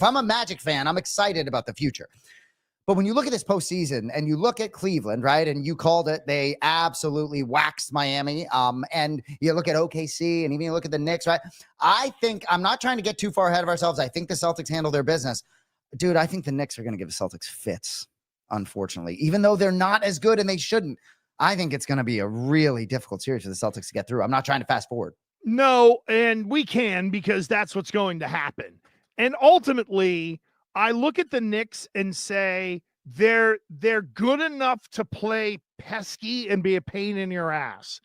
I'm a Magic fan, I'm excited about the future. But when you look at this postseason and you look at Cleveland, right, and you called it, they absolutely waxed Miami. And you look at OKC and even you look at the Knicks, right? I think, I'm not trying to get too far ahead of ourselves. I think the Celtics handle their business. Dude, I think the Knicks are going to give the Celtics fits, unfortunately, even though they're not as good and they shouldn't. I think it's going to be a really difficult series for the Celtics to get through. I'm not trying to fast forward. No, and we can, because that's what's going to happen. And ultimately, I look at the Knicks and say they're good enough to play pesky and be a pain in your ass.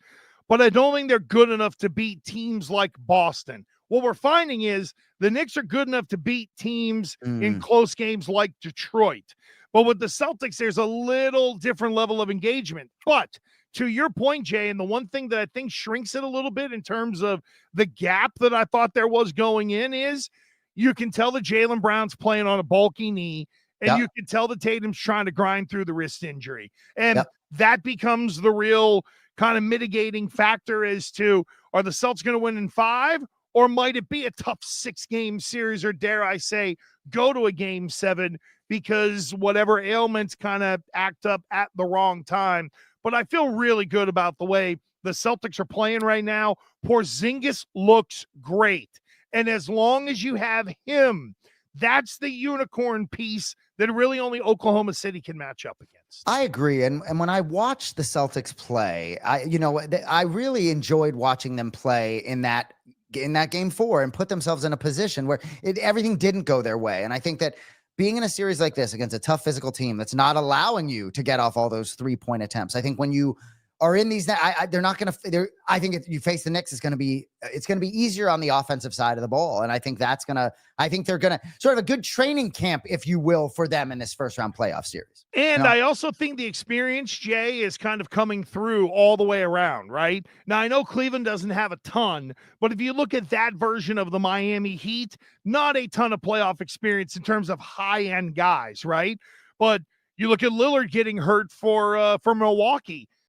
But I don't think they're good enough to beat teams like Boston. What we're finding is the Knicks are good enough to beat teams in close games like Detroit. But with the Celtics, there's a little different level of engagement. But to your point, Jay, and the one thing that I think shrinks it a little bit in terms of the gap that I thought there was going in is you can tell that Jaylen Brown's playing on a bulky knee, and you can tell that Tatum's trying to grind through the wrist injury. And that becomes the real kind of mitigating factor as to, are the Celtics going to win in 5, or might it be a tough 6-game series, or dare I say, go to a game 7 because whatever ailments kind of act up at the wrong time. But I feel really good about the way the Celtics are playing right now. Porzingis looks great. And as long as you have him, that's the unicorn piece that really only Oklahoma City can match up against. I agree. And when I watched the Celtics play, I really enjoyed watching them play in that game 4 and put themselves in a position where everything didn't go their way. And I think that being in a series like this against a tough physical team that's not allowing you to get off all those 3-point attempts, I think when you are in these, they're not going to. I think if you face the Knicks, it's going to be easier on the offensive side of the ball, and I think they're going to sort of a good training camp, if you will, for them in this first round playoff series. And I also think the experience, Jay, is kind of coming through all the way around, right? Now, I know Cleveland doesn't have a ton, but if you look at that version of the Miami Heat, not a ton of playoff experience in terms of high-end guys, right? But you look at Lillard getting hurt for Milwaukee.